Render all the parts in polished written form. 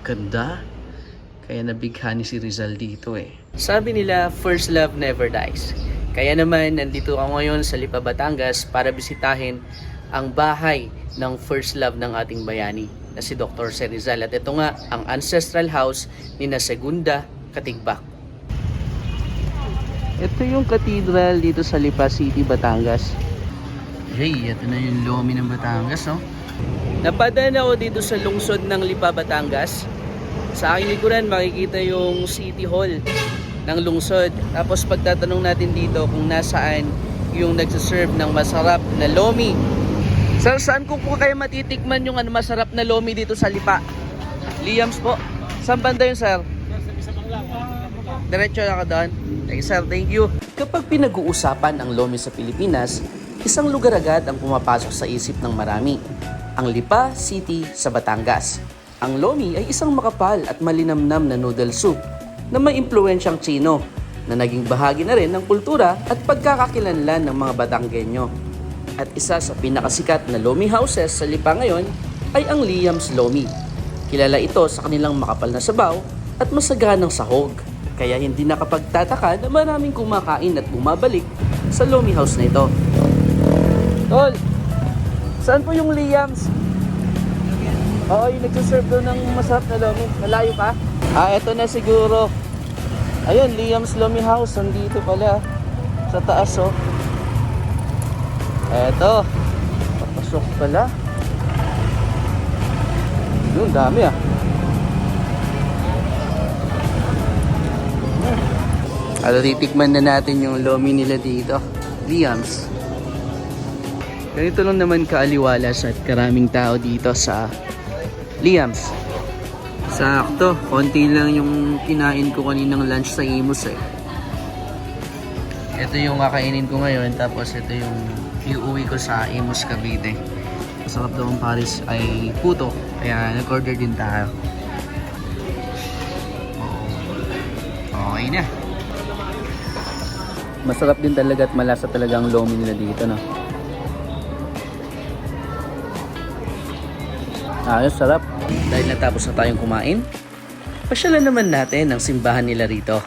Ganda. Kaya nabighani si Rizal dito eh. Sabi nila, first love never dies. Kaya naman, nandito ako ngayon sa Lipa, Batangas para bisitahin ang bahay ng first love ng ating bayani na si Dr. Jose Rizal. At ito nga, ang ancestral house ni na Segunda Katigbak. Ito yung cathedral dito sa Lipa City, Batangas. Hey, ito na yung lomi ng Batangas, no? Napadaan ako dito sa lungsod ng Lipa, Batangas. Sa aking likuran makikita yung City Hall ng lungsod. Tapos pagtatanong natin dito kung nasaan yung nagsaserve ng masarap na lomi. Sir, saan ko po kayo matitikman yung masarap na lomi dito sa Lipa? Liams po. Saan banda yun, sir? Diretso na ka doon. Okay, sir, thank you. Kapag pinag-uusapan ang lomi sa Pilipinas, isang lugar agad ang pumapasok sa isip ng marami. Ang Lipa City sa Batangas. Ang lomi ay isang makapal at malinamnam na noodle soup na may impluensyang Tsino na naging bahagi na rin ng kultura at pagkakakilanlan ng mga Batanggenyo. At isa sa pinakasikat na lomi houses sa Lipa ngayon ay ang Liam's Lomi. Kilala ito sa kanilang makapal na sabaw at masaganang sahog. Kaya hindi nakapagtataka na maraming kumakain at bumabalik sa lomi house na ito. Tol, saan po yung Liam's? Oo, yung nagsaserve doon ng masarap na lomi. Malayo ka? Eto na siguro. Ayun, Liam's Lomi House. Nandito pala. Sa taas, oh. Eto. Papasok pala. Yun, dami ah. Titikman na natin yung lomi nila dito. Liam's. Ganito lang naman kaaliwalas at karaming tao dito sa Liam's. Sakto, konti lang yung kinain ko kaninang lunch sa Imus eh. Ito yung kakainin ko ngayon, tapos ito yung iuwi ko sa Imus, Cavite. Masarap daw ang Paris ay puto, kaya nag-order din tayo. Okay na. Masarap din talaga at malasa talaga ang lomi nila dito, no? Ayos, sarap. Dahil natapos na tayong kumain, pasyalan naman natin ang simbahan nila rito.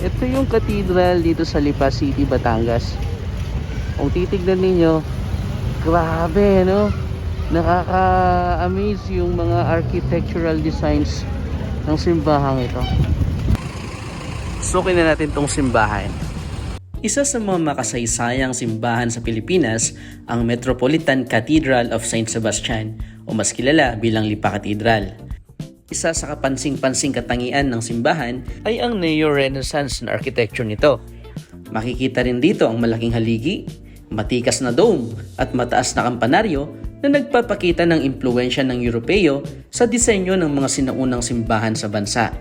Ito yung cathedral dito sa Lipa City, Batangas. Kung titignan ninyo, grabe, no? Nakaka-amaze yung mga architectural designs ng simbahang ito. Sukin na natin tong simbahan. Isa sa mga makasaysayang simbahan sa Pilipinas, ang Metropolitan Cathedral of St. Sebastian o mas kilala bilang Lipa Cathedral. Isa sa kapansing-pansing katangian ng simbahan ay ang neo-Renaissance na architecture nito. Makikita rin dito ang malaking haligi, matikas na dome at mataas na kampanaryo na nagpapakita ng impluensya ng Europeo sa disenyo ng mga sinaunang simbahan sa bansa.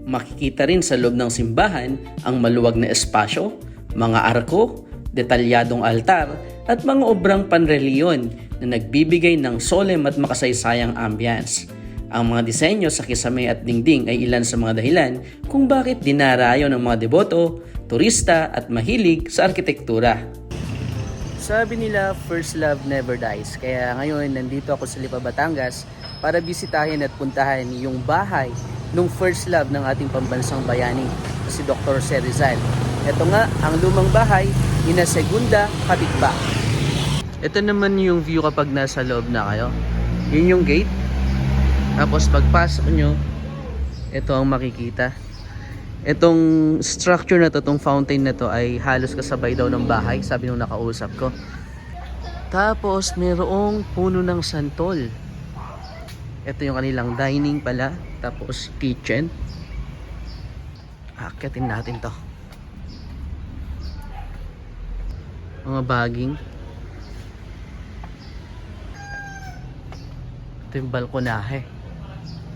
Makikita rin sa loob ng simbahan ang maluwag na espasyo, mga arko, detalyadong altar at mga obrang panreliyon na nagbibigay ng solemn at makasaysayang ambience. Ang mga disenyo sa kisame at dingding ay ilan sa mga dahilan kung bakit dinarayo ng mga deboto, turista at mahilig sa arkitektura. Sabi nila, first love never dies. Kaya ngayon nandito ako sa Lipa, Batangas para bisitahin at puntahan yung bahay nung first love ng ating pambansang bayani, si Dr. Jose Rizal. Ito nga ang lumang bahay ni na Segunda Katigbak. Ito naman yung view kapag nasa loob na kayo. Yun yung gate. Tapos pagpasok nyo, ito ang makikita. Itong structure na to, itong fountain na to ay halos kasabay daw ng bahay, sabi nung nakausap ko. Tapos mayroong puno ng santol. Ito yung kanilang dining pala. Tapos kitchen. Akyatin natin to. Mga baging. Ito yung balkonahe.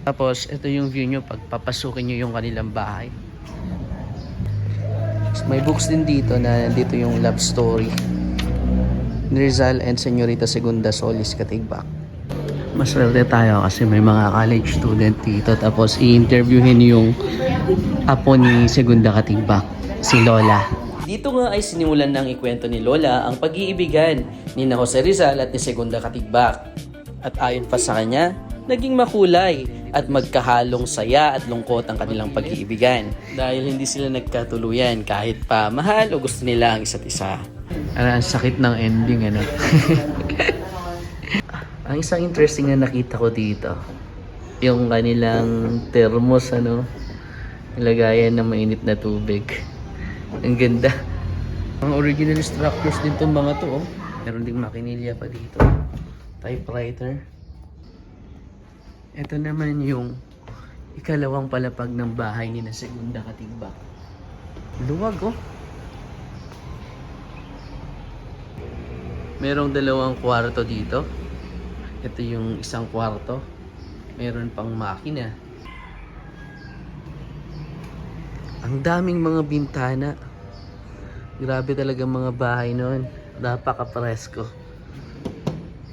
Tapos ito yung view nyo pag papasukin nyo yung kanilang bahay. May books din dito na nandito yung love story ni Rizal and Señorita Segunda Solis Katigbak. Maswerte tayo kasi may mga college student dito, tapos i-interviewin yung apo ni Segunda Katigbak, si Lola. Dito nga ay sinimulan ng ikwento ni Lola ang pag-iibigan ni na Jose Rizal at ni Segunda Katigbak. At ayon pa sa kanya, naging makulay at magkahalong saya at lungkot ang kanilang pag-iibigan dahil hindi sila nagkatuluyan kahit pa mahal o gusto nila ang isa't isa. Ang sakit ng ending, ano? Ang isang interesting na nakita ko dito, yung kanilang thermos, ano, nilagayan ng mainit na tubig. Ang ganda. Ang original structures din itong mga to, oh. Meron ding makinilya pa dito. Typewriter. Ito naman yung ikalawang palapag ng bahay ni na Segunda Katigbak. Luwag, oh. Merong dalawang kwarto dito. Ito yung isang kwarto. Meron pang makina. Ang daming mga bintana. Grabe talaga mga bahay noon. Napaka-presko.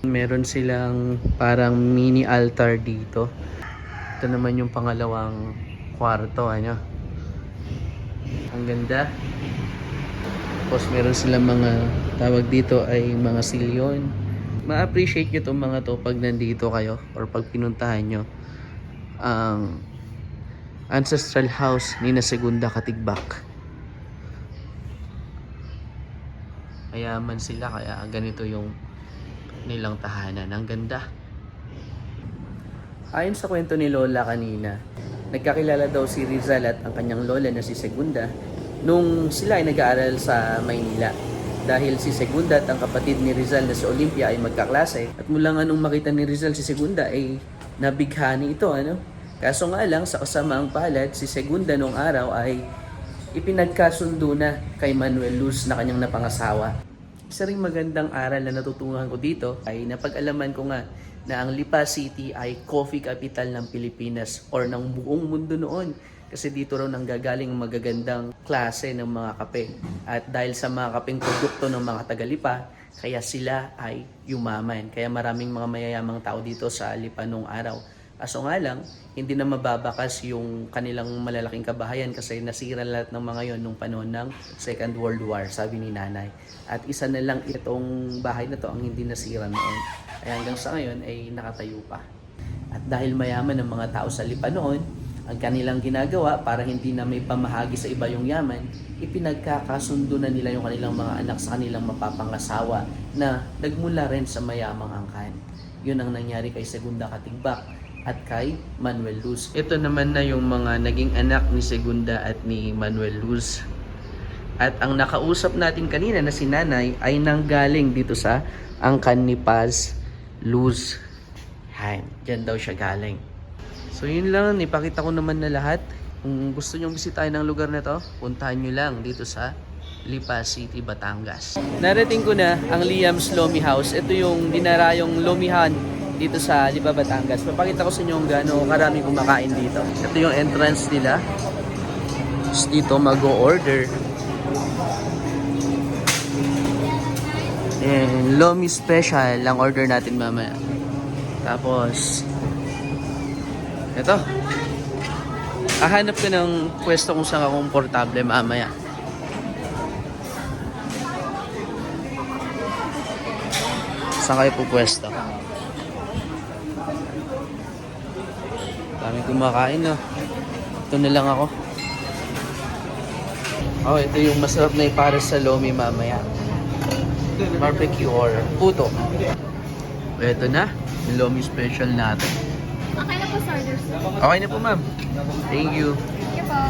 Meron silang parang mini altar dito. Ito naman yung pangalawang kwarto, ano. Ang ganda. Tapos meron silang mga tawag dito ay mga silyon. Ma-appreciate nyo itong mga to pag nandito kayo or pag pinuntahan nyo ang ancestral house ni na Segunda Katigbak. Mayaman sila kaya ganito yung nilang tahanan. Ang ganda. Ayon sa kwento ni Lola kanina, nagkakilala daw si Rizal at ang kanyang lola na si Segunda nung sila ay nag-aaral sa Maynila. Dahil si Segunda at ang kapatid ni Rizal na si Olympia ay magkaklase. At mula nga nung makita ni Rizal si Segunda ay nabighani ito, ano? Kaso nga lang, sa kasamaang palad, si Segunda nung araw ay ipinagkasundo na kay Manuel Luz na kanyang napangasawa. Isa ring magandang aral na natutunan ko dito ay napag-alaman ko nga na ang Lipa City ay coffee capital ng Pilipinas or ng buong mundo noon. Kasi dito raw nanggagaling magagandang klase ng mga kape. At dahil sa mga kapeng produkto ng mga taga-Lipa, kaya sila ay yumaman. Kaya maraming mga mayayamang tao dito sa Lipa nung araw. Kaso nga lang, hindi na mababakas yung kanilang malalaking kabahayan kasi nasira lahat ng mga yon nung panahon ng Second World War, sabi ni Nanay. At isa na lang itong bahay na to ang hindi nasira noon. Ay hanggang sa ngayon ay nakatayo pa. At dahil mayaman ng mga tao sa Lipa noon, ang kanilang ginagawa para hindi na may pamahagi sa iba yung yaman, ipinagkakasundo na nila yung kanilang mga anak sa kanilang mapapangasawa na nagmula rin sa mayamang angkan. Yun ang nangyari kay Segunda Katigbak at kay Manuel Luz. Ito naman na yung mga naging anak ni Segunda at ni Manuel Luz. At ang nakausap natin kanina na si Nanay ay nanggaling dito sa angkan ni Paz Luz. Yan, dyan daw siya galing. So yun lang, ipakita ko naman na lahat. Kung gusto nyong bisitahin ng lugar na to, puntahan nyo lang dito sa Lipa City, Batangas. Narating ko na ang Liam's Lomi House. Ito yung dinarayong lomihan dito sa Lipa, Batangas. Papakita ko sa inyo kung gaano karaming kumakain dito. Ito yung entrance nila. Tapos dito mag-o-order. And Lomi Special ang order natin mamaya. Tapos ito. Hahanap ka ng pwesto kung saan ka komportable mamaya. Saan kayo po pwesto? Daming kumakain, no? Ito na lang ako. Oh, ito yung masarap na ipares sa Lomi mamaya. Barbecue or puto. Ito na, yung Lomi special natin. Okay na po, sir. Okay na po, ma'am. Thank you. Thank you po.